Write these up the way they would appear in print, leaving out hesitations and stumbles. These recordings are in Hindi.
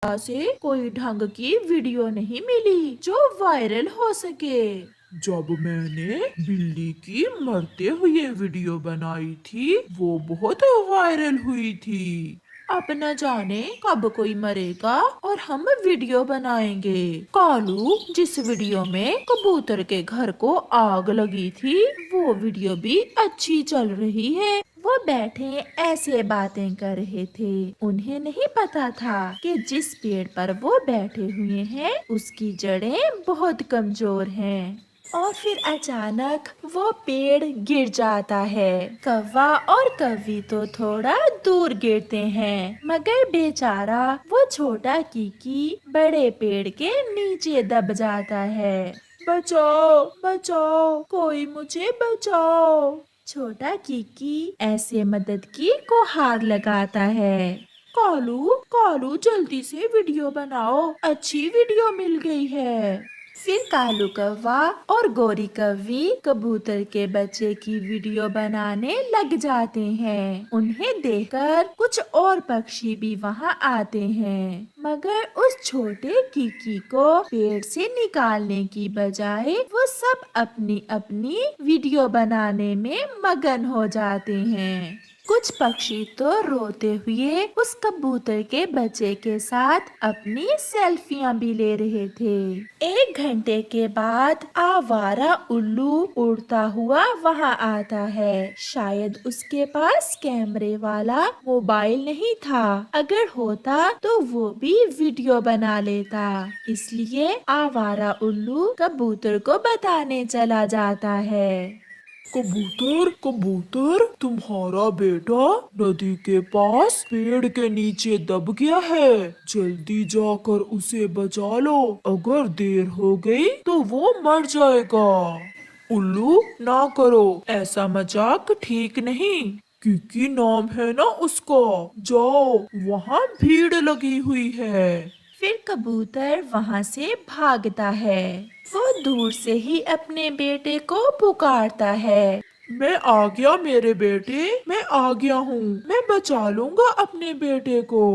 से कोई ढंग की वीडियो नहीं मिली जो वायरल हो सके। जब मैंने बिल्ली की मरते हुए वीडियो बनाई थी वो बहुत वायरल हुई थी। अब न जाने कब कोई मरेगा और हम वीडियो बनाएंगे। कालू, जिस वीडियो में कबूतर के घर को आग लगी थी वो वीडियो भी अच्छी चल रही है। वो बैठे ऐसे बातें कर रहे थे। उन्हें नहीं पता था कि जिस पेड़ पर वो बैठे हुए हैं उसकी जड़ें बहुत कमजोर हैं। और फिर अचानक वो पेड़ गिर जाता है। कौवा और कौवी तो थोड़ा दूर गिरते हैं, मगर बेचारा वो छोटा कीकी बड़े पेड़ के नीचे दब जाता है। बचाओ बचाओ, कोई मुझे बचाओ। छोटा कीकी ऐसे मदद की गुहार लगाता है। कालू कालू, जल्दी से वीडियो बनाओ, अच्छी वीडियो मिल गई है। फिर कालू कौवा और गोरी कौवी कबूतर के बच्चे की वीडियो बनाने लग जाते हैं। उन्हें देखकर कुछ और पक्षी भी वहाँ आते हैं, मगर उस छोटे कीकी को पेड़ से निकालने की बजाय वो सब अपनी अपनी वीडियो बनाने में मगन हो जाते हैं। कुछ पक्षी तो रोते हुए उस कबूतर के बच्चे के साथ अपनी सेल्फियां भी ले रहे थे। 1 घंटे के बाद आवारा उल्लू उड़ता हुआ वहां आता है। शायद उसके पास कैमरे वाला मोबाइल नहीं था। अगर होता तो वो भी वीडियो बना लेता। इसलिए आवारा उल्लू कबूतर को बताने चला जाता है। कबूतर कबूतर, तुम्हारा बेटा नदी के पास पेड़ के नीचे दब गया है। जल्दी जाकर उसे बचा लो, अगर देर हो गई तो वो मर जाएगा। उल्लू, ना करो, ऐसा मजाक ठीक नहीं। किकी नाम है ना उसका। जाओ, वहाँ भीड़ लगी हुई है। फिर कबूतर वहाँ से भागता है। वो दूर से ही अपने बेटे को पुकारता है। मैं आ गया मेरे बेटे, मैं आ गया हूँ, मैं बचा लूंगा अपने बेटे को।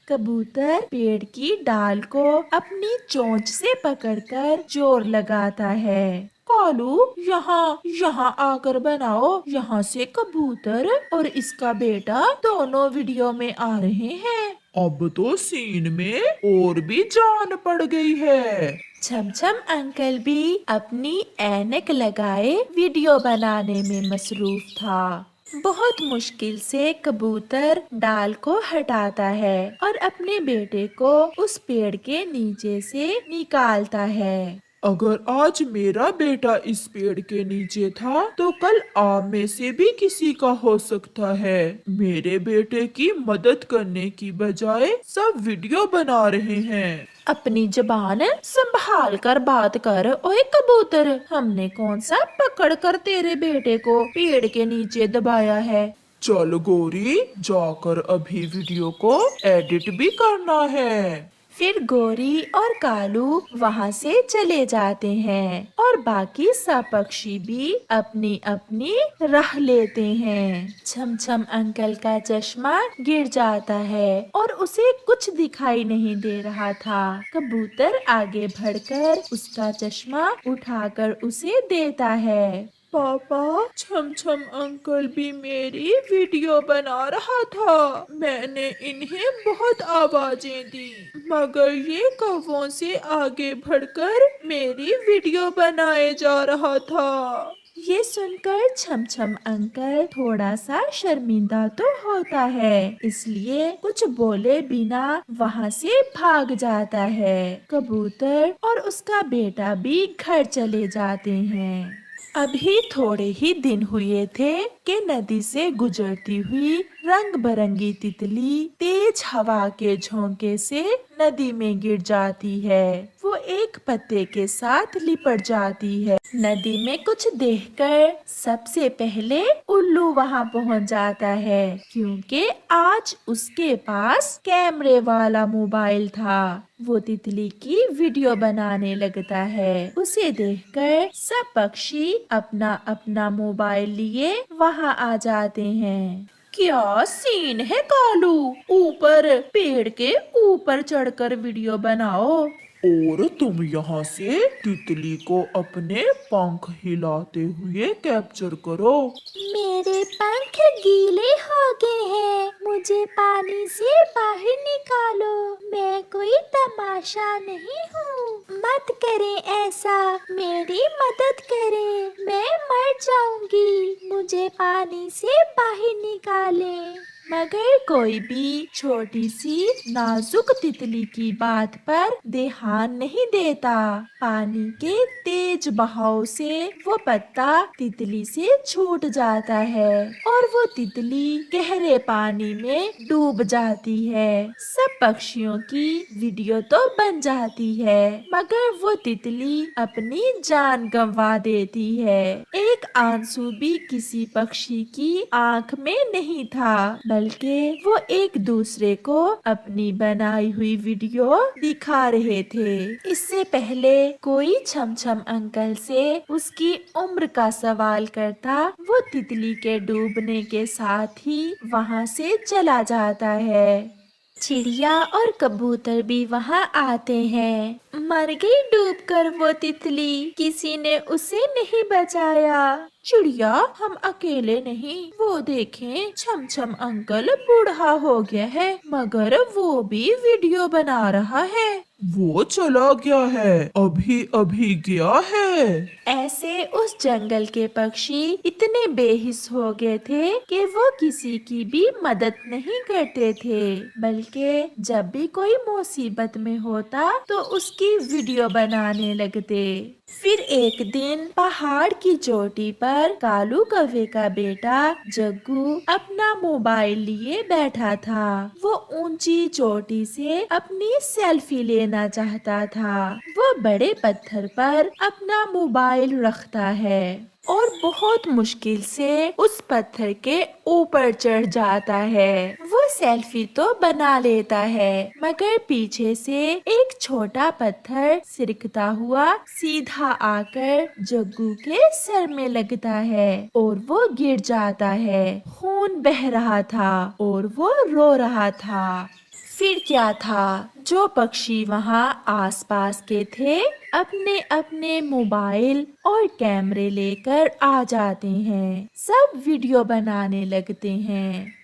कबूतर पेड़ की डाल को अपनी चोंच से पकड़कर जोर लगाता है। कालू, यहाँ यहाँ आकर बनाओ। यहाँ से कबूतर और इसका बेटा दोनों वीडियो में आ रहे हैं। अब तो सीन में और भी जान पड़ गई है। छमछम अंकल भी अपनी ऐनक लगाए वीडियो बनाने में मसरूफ था। बहुत मुश्किल से कबूतर डाल को हटाता है और अपने बेटे को उस पेड़ के नीचे से निकालता है। अगर आज मेरा बेटा इस पेड़ के नीचे था तो कल आप में से भी किसी का हो सकता है। मेरे बेटे की मदद करने की बजाय सब वीडियो बना रहे हैं। अपनी जबान संभाल कर बात कर, ओए कबूतर। हमने कौन सा पकड़ कर तेरे बेटे को पेड़ के नीचे दबाया है। चल गोरी, जाकर अभी वीडियो को एडिट भी करना है। फिर गोरी और कालू वहाँ से चले जाते हैं और बाकी सब पक्षी भी अपनी अपनी राह लेते हैं। छमछम अंकल का चश्मा गिर जाता है और उसे कुछ दिखाई नहीं दे रहा था। कबूतर आगे बढ़कर उसका चश्मा उठाकर उसे देता है। पापा, छमछम अंकल भी मेरी वीडियो बना रहा था। मैंने इन्हें बहुत आवाजें दी, मगर ये कौवों से आगे बढ़कर मेरी वीडियो बनाए जा रहा था। ये सुनकर छमछम अंकल थोड़ा सा शर्मिंदा तो होता है, इसलिए कुछ बोले बिना वहाँ से भाग जाता है। कबूतर और उसका बेटा भी घर चले जाते हैं। अभी थोड़े ही दिन हुए थे कि नदी से गुजरती हुई रंग बिरंगी तितली तेज हवा के झोंके से नदी में गिर जाती है। वो एक पत्ते के साथ लिपट जाती है। नदी में कुछ देखकर सबसे पहले उल्लू वहां पहुंच जाता है, क्योंकि आज उसके पास कैमरे वाला मोबाइल था। वो तितली की वीडियो बनाने लगता है। उसे देखकर सब पक्षी अपना अपना मोबाइल लिए वहां आ जाते हैं। क्या सीन है कालू, ऊपर पेड़ के ऊपर चढ़कर वीडियो बनाओ। और तुम यहाँ से तितली को अपने पंख हिलाते हुए कैप्चर करो। मेरे पंख गीले हो गए हैं, मुझे पानी से बाहर निकालो। मैं कोई तमाशा नहीं हूँ, मत करें ऐसा, मेरी मदद करें, मैं मर जाऊंगी, मुझे पानी से बाहर निकालें। मगर कोई भी छोटी सी नाजुक तितली की बात पर ध्यान नहीं देता। पानी के तेज बहाव से वो पत्ता तितली से छूट जाता है और वो तितली गहरे पानी में डूब जाती है। सब पक्षियों की वीडियो तो बन जाती है, मगर वो तितली अपनी जान गंवा देती है। एक आंसू भी किसी पक्षी की आंख में नहीं था, बल्कि वो एक दूसरे को अपनी बनाई हुई वीडियो दिखा रहे थे। इससे पहले कोई छमछम अंकल से उसकी उम्र का सवाल करता, वो तितली के डूबने के साथ ही वहाँ से चला जाता है। चिड़िया और कबूतर भी वहाँ आते हैं। मर गई डूबकर वो तितली, किसी ने उसे नहीं बचाया। चिड़िया, हम अकेले नहीं, वो देखें छमछम अंकल बूढ़ा हो गया है, मगर वो भी वीडियो बना रहा है। वो चला गया है, अभी अभी गया है। ऐसे उस जंगल के पक्षी इतने बेहिस हो गए थे कि वो किसी की भी मदद नहीं करते थे, बल्कि जब भी कोई मुसीबत में होता तो उसकी वीडियो बनाने लगते। फिर एक दिन पहाड़ की चोटी पर कालू कौवे का बेटा जग्गू अपना मोबाइल लिए बैठा था। वो ऊंची चोटी से अपनी सेल्फी लेना चाहता था। वो बड़े पत्थर पर अपना मोबाइल रखता है और बहुत मुश्किल से उस पत्थर के ऊपर चढ़ जाता है। वो सेल्फी तो बना लेता है, मगर पीछे से एक छोटा पत्थर सिरकता हुआ सीधा आकर जग्गू के सर में लगता है और वो गिर जाता है। खून बह रहा था और वो रो रहा था। फिर क्या था, जो पक्षी वहाँ आसपास के थे अपने अपने मोबाइल और कैमरे लेकर आ जाते हैं। सब वीडियो बनाने लगते हैं।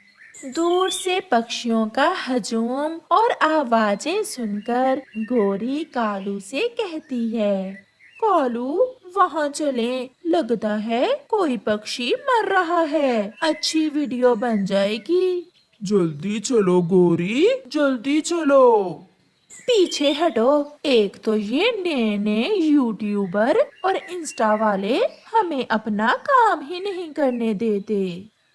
दूर से पक्षियों का हजूम और आवाजें सुनकर गोरी कालू से कहती है, कालू, वहाँ चलें, लगता है कोई पक्षी मर रहा है, अच्छी वीडियो बन जाएगी। जल्दी चलो गोरी, जल्दी चलो। पीछे हटो, एक तो ये नए नए यूट्यूबर और इंस्टा वाले हमें अपना काम ही नहीं करने देते।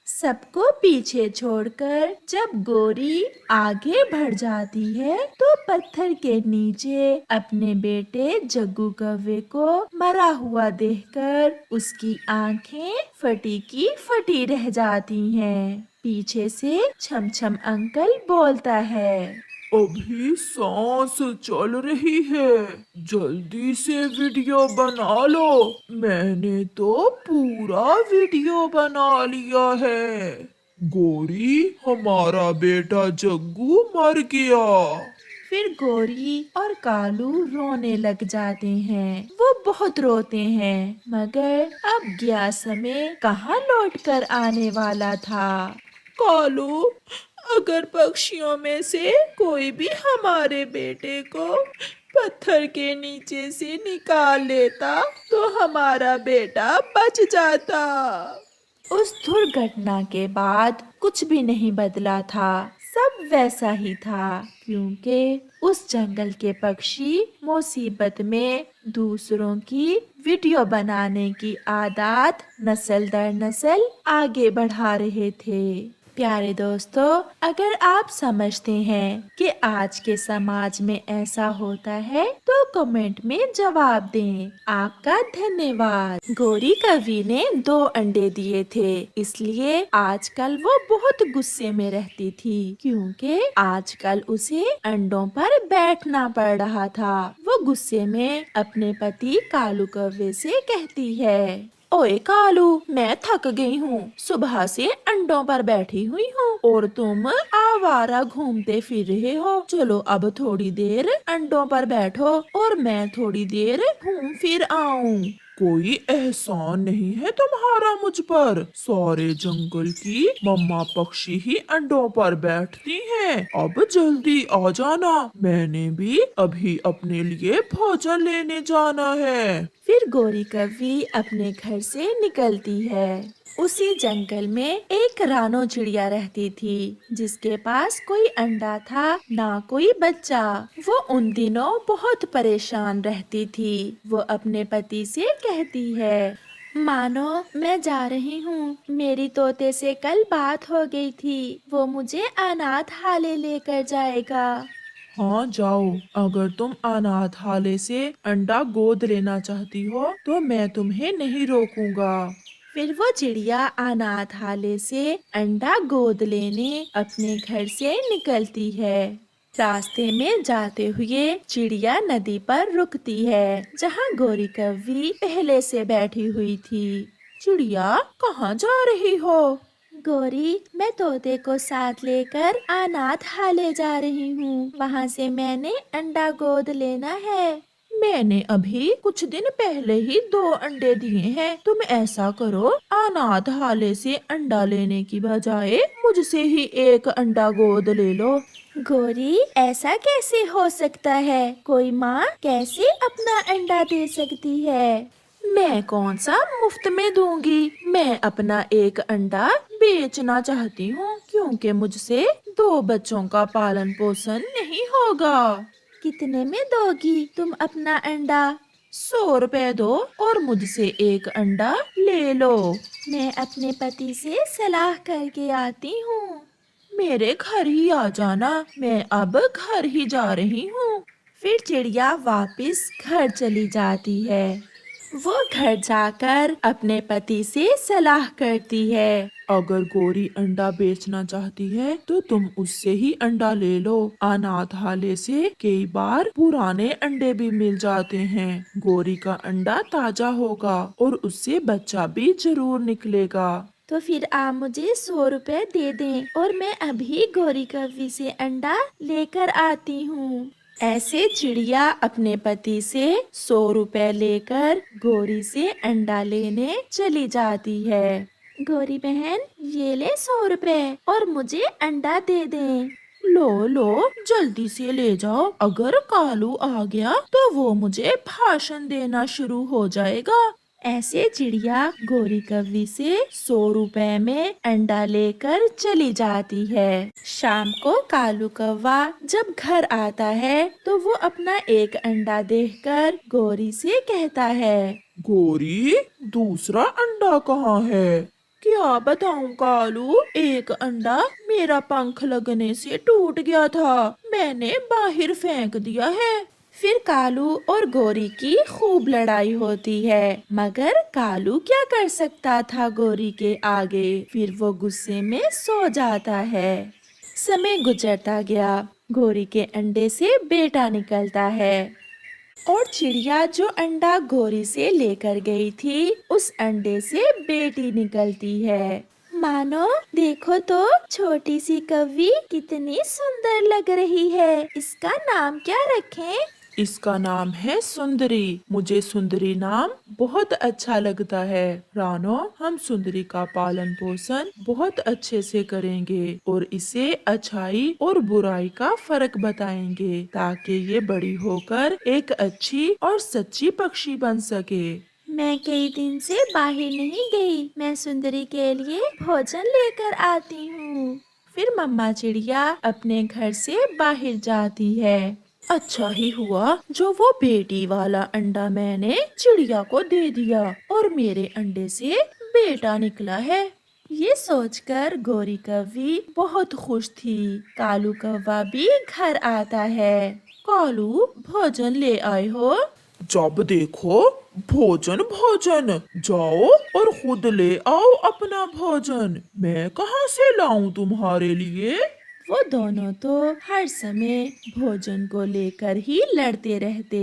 सबको पीछे छोड़कर जब गोरी आगे बढ़ जाती है तो पत्थर के नीचे अपने बेटे जग्गू कौवे को मरा हुआ देखकर उसकी आंखें फटी की फटी रह जाती हैं। पीछे से छमछम अंकल बोलता है, अभी सांस चल रही है, जल्दी से वीडियो बना लो। मैंने तो पूरा वीडियो बना लिया है। गोरी, हमारा बेटा जग्गू मर गया। फिर गोरी और कालू रोने लग जाते हैं। वो बहुत रोते हैं, मगर अब गया समय कहाँ लौट कर आने वाला था। कालू, अगर पक्षियों में से कोई भी हमारे बेटे को पत्थर के नीचे से निकाल लेता तो हमारा बेटा बच जाता। उस दुर्घटना के बाद कुछ भी नहीं बदला था, सब वैसा ही था, क्योंकि उस जंगल के पक्षी मुसीबत में दूसरों की वीडियो बनाने की आदत नस्ल दर नस्ल आगे बढ़ा रहे थे। प्यारे दोस्तों, अगर आप समझते हैं कि आज के समाज में ऐसा होता है तो कमेंट में जवाब दें। आपका धन्यवाद। गोरी कवि ने 2 अंडे दिए थे, इसलिए आजकल वो बहुत गुस्से में रहती थी, क्योंकि आजकल उसे अंडों पर बैठना पड़ रहा था। वो गुस्से में अपने पति कालू कौवे से कहती है, ओए कालू, मैं थक गई हूँ, सुबह से अंडों पर बैठी हुई हूँ और तुम आवारा घूमते फिर रहे हो। चलो अब थोड़ी देर अंडों पर बैठो और मैं थोड़ी देर घूम फिर आऊँ। कोई एहसान नहीं है तुम्हारा मुझ पर। सारे जंगल की मम्मा पक्षी ही अंडों पर बैठती हैं। अब जल्दी आ जाना, मैंने भी अभी अपने लिए भोजन लेने जाना है। फिर गोरी कव्वी अपने घर से निकलती है। उसी जंगल में एक रानो चिड़िया रहती थी जिसके पास कोई अंडा था ना कोई बच्चा। वो उन दिनों बहुत परेशान रहती थी। वो अपने पति से कहती है, मानो मैं जा रही हूँ, मेरी तोते से कल बात हो गई थी, वो मुझे अनाथालय लेकर जाएगा। हाँ जाओ, अगर तुम अनाथालय से अंडा गोद लेना चाहती हो तो मैं तुम्हें नहीं रोकूंगा। फिर वो चिड़िया अनाथालय से अंडा गोद लेने अपने घर से निकलती है। रास्ते में जाते हुए चिड़िया नदी पर रुकती है जहाँ गोरी कव्वी पहले से बैठी हुई थी। चिड़िया, कहाँ जा रही हो? गोरी, मैं तोते को साथ लेकर अनाथालय जा रही हूँ, वहाँ से मैंने अंडा गोद लेना है। मैंने अभी कुछ दिन पहले ही 2 अंडे दिए हैं। तुम ऐसा करो, अनाथालय से अंडा लेने की बजाय मुझसे ही एक अंडा गोद ले लो। गोरी, ऐसा कैसे हो सकता है? कोई माँ कैसे अपना अंडा दे सकती है? मैं कौन सा मुफ्त में दूंगी। मैं अपना एक अंडा बेचना चाहती हूँ क्योंकि मुझसे 2 बच्चों का पालन पोषण नहीं होगा। कितने में दोगी तुम अपना अंडा? 100 रुपए दो और मुझसे एक अंडा ले लो। मैं अपने पति से सलाह करके आती हूँ। मेरे घर ही आ जाना, मैं अब घर ही जा रही हूँ। फिर चिड़िया वापस घर चली जाती है। वो घर जाकर अपने पति से सलाह करती है। अगर गोरी अंडा बेचना चाहती है तो तुम उससे ही अंडा ले लो। अनाथालय से कई बार पुराने अंडे भी मिल जाते हैं। गोरी का अंडा ताजा होगा और उससे बच्चा भी जरूर निकलेगा। तो फिर आप मुझे 100 रुपए दे दें और मैं अभी गोरी कव्वी से अंडा लेकर आती हूँ। ऐसे चिड़िया अपने पति से 100 रुपए लेकर गोरी से अंडा लेने चली जाती है। गोरी बहन, ये ले 100 रुपए और मुझे अंडा दे दें। लो लो, जल्दी से ले जाओ, अगर कालू आ गया तो वो मुझे भाषण देना शुरू हो जाएगा। ऐसे चिड़िया गोरी कव्वी से 100 रुपए में अंडा लेकर चली जाती है। शाम को कालू कौवा जब घर आता है तो वो अपना एक अंडा देखकर गोरी से कहता है, गोरी, दूसरा अंडा कहाँ है? क्या बताऊं कालू, एक अंडा मेरा पंख लगने से टूट गया था, मैंने बाहर फेंक दिया है। फिर कालू और गोरी की खूब लड़ाई होती है, मगर कालू क्या कर सकता था गोरी के आगे। फिर वो गुस्से में सो जाता है। समय गुजरता गया, गोरी के अंडे से बेटा निकलता है और चिड़िया जो अंडा गोरी से लेकर गई थी उस अंडे से बेटी निकलती है। मानो, देखो तो छोटी सी कव्वी कितनी सुंदर लग रही है। इसका नाम क्या रखें? इसका नाम है सुंदरी। मुझे सुंदरी नाम बहुत अच्छा लगता है। रानो, हम सुंदरी का पालन पोषण बहुत अच्छे से करेंगे और इसे अच्छाई और बुराई का फर्क बताएंगे ताकि ये बड़ी होकर एक अच्छी और सच्ची पक्षी बन सके। मैं कई दिन से बाहर नहीं गई, मैं सुंदरी के लिए भोजन लेकर आती हूँ। फिर मम्मा चिड़िया अपने घर से बाहर जाती है। अच्छा ही हुआ जो वो बेटी वाला अंडा मैंने चिड़िया को दे दिया और मेरे अंडे से बेटा निकला है। ये सोचकर गोरी कव्वी बहुत खुश थी। कालू कौवा भी घर आता है। कालू, भोजन ले आए हो? जब देखो भोजन भोजन, जाओ और खुद ले आओ अपना भोजन। मैं कहाँ से लाऊं तुम्हारे लिए? वो दोनों तो हर समय भोजन को लेकर ही लड़ते रहते।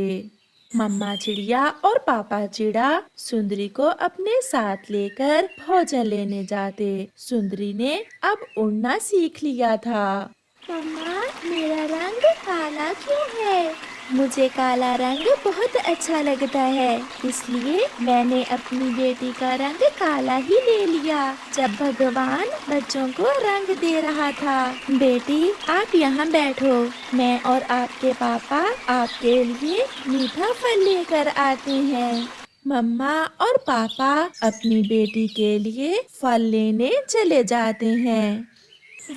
मम्मा चिड़िया और पापा चिड़ा सुंदरी को अपने साथ लेकर भोजन लेने जाते। सुंदरी ने अब उड़ना सीख लिया था। मम्मा, मेरा रंग काला क्यों है? मुझे काला रंग बहुत अच्छा लगता है, इसलिए मैंने अपनी बेटी का रंग काला ही ले लिया जब भगवान बच्चों को रंग दे रहा था। बेटी, आप यहाँ बैठो, मैं और आपके पापा आपके लिए मीठा फल लेकर आते हैं। मम्मा और पापा अपनी बेटी के लिए फल लेने चले जाते हैं।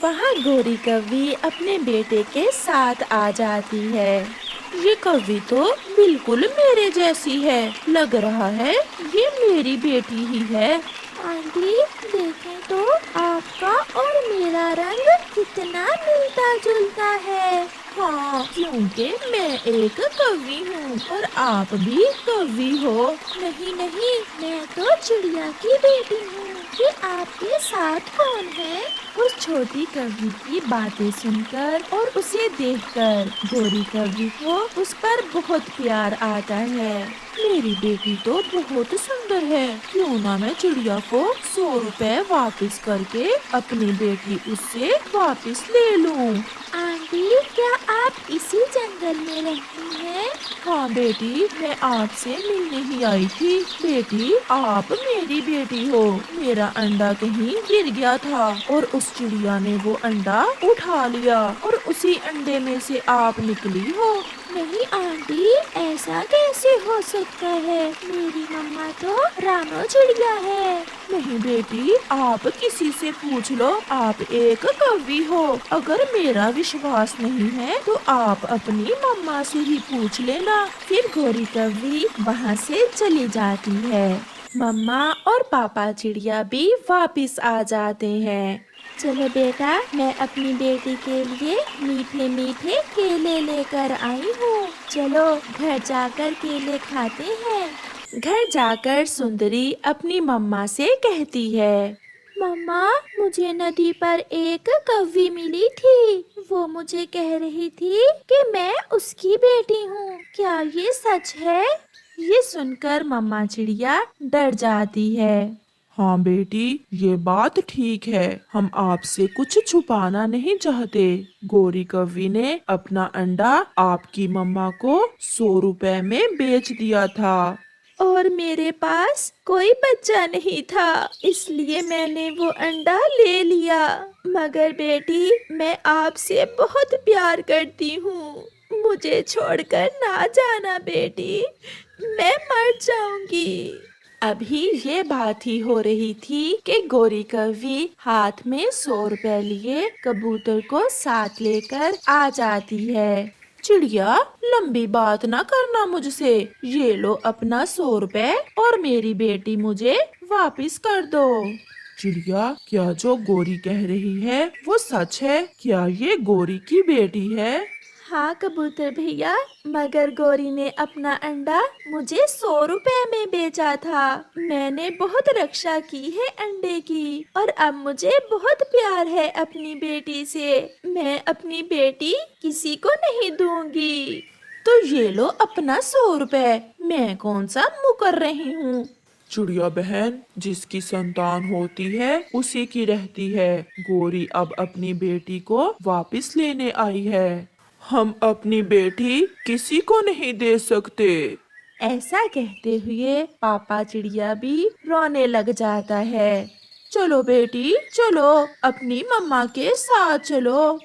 वहाँ गोरी कौवी अपने बेटे के साथ आ जाती है। ये कौवी तो बिल्कुल मेरे जैसी है, लग रहा है ये मेरी बेटी ही है। आंटी, देखें तो आपका और मेरा रंग कितना मिलता जुलता है। हाँ, क्योंकि मैं एक कौवी हूँ और आप भी कौवी हो। नहीं नहीं, मैं तो चिड़िया की बेटी हूँ। ये आपके साथ कौन है? उस छोटी कौवी की बातें सुनकर और उसे देखकर गोरी कौवी को उस पर बहुत प्यार आता है। मेरी बेटी तो बहुत सुंदर है, क्यों ना मैं चिड़िया को 100 रुपए वापस करके अपनी बेटी उससे वापस ले लूं। आंटी, क्या आप इसी जंगल में रहती हैं? हाँ बेटी, मैं आपसे मिलने ही आई थी। बेटी, आप मेरी बेटी हो। मेरा अंडा कहीं गिर गया था और उस चिड़िया ने वो अंडा उठा लिया और उसी अंडे में से आप निकली हो। नहीं आंटी, ऐसा कैसे हो सकता है? मेरी मम्मा तो रानो चिड़िया है। नहीं बेटी, आप किसी से पूछ लो, आप एक कौवी हो। अगर मेरा विश्वास नहीं है तो आप अपनी मम्मा से ही पूछ लेना। फिर गोरी कौवी वहाँ से चली जाती है। मम्मा और पापा चिड़िया भी वापस आ जाते हैं। चलो बेटा, मैं अपनी बेटी के लिए मीठे मीठे केले लेकर आई हूँ। चलो घर जाकर केले खाते हैं। घर जाकर सुंदरी अपनी मम्मा से कहती है, मम्मा, मुझे नदी पर एक कौवी मिली थी। वो मुझे कह रही थी कि मैं उसकी बेटी हूँ। क्या ये सच है? ये सुनकर मम्मा चिड़िया डर जाती है। हाँ बेटी, ये बात ठीक है, हम आपसे कुछ छुपाना नहीं चाहते। गोरी कौवी ने अपना अंडा आपकी मम्मा को 100 रुपए में बेच दिया था। और मेरे पास कोई बच्चा नहीं था, इसलिए मैंने वो अंडा ले लिया। मगर बेटी, मैं आपसे बहुत प्यार करती हूँ। मुझे छोड़कर ना जाना बेटी, मैं मर जाऊंगी। अभी ये बात ही हो रही थी कि गोरी कौवी हाथ में 100 रुपए लिए कबूतर को साथ लेकर आ जाती है। चिड़िया, लंबी बात ना करना मुझसे। ये लो अपना 100 रुपए और मेरी बेटी मुझे वापस कर दो। चिड़िया, क्या जो गोरी कह रही है वो सच है? क्या ये गोरी की बेटी है? हाँ कबूतर भैया, मगर गोरी ने अपना अंडा मुझे 100 रुपए में बेचा था। मैंने बहुत रक्षा की है अंडे की और अब मुझे बहुत प्यार है अपनी बेटी से। मैं अपनी बेटी किसी को नहीं दूंगी। तो ये लो अपना 100 रुपए, मैं कौन सा मुकर रही हूँ। चिड़िया बहन, जिसकी संतान होती है उसी की रहती है। गोरी अब अपनी बेटी को वापस लेने आई है। हम अपनी बेटी किसी को नहीं दे सकते। ऐसा कहते हुए पापा चिड़िया भी रोने लग जाता है। चलो बेटी, चलो अपनी मम्मा के साथ चलो।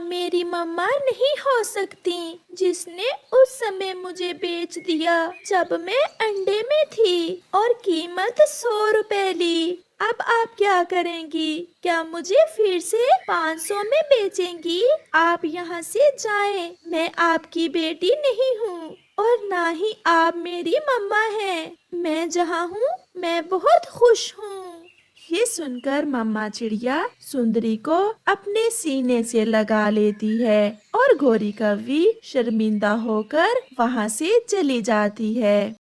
मेरी मम्मा नहीं हो सकती, जिसने उस समय मुझे बेच दिया जब मैं अंडे में थी और कीमत 100 रुपए ली। अब आप क्या करेंगी? क्या मुझे फिर से 500 में बेचेंगी? आप यहाँ से जाएं, मैं आपकी बेटी नहीं हूँ और ना ही आप मेरी मम्मा हैं। मैं जहाँ हूँ मैं बहुत खुश हूँ। ये सुनकर मम्मा चिड़िया सुंदरी को अपने सीने से लगा लेती है और गोरी कौवी शर्मिंदा होकर वहाँ से चली जाती है।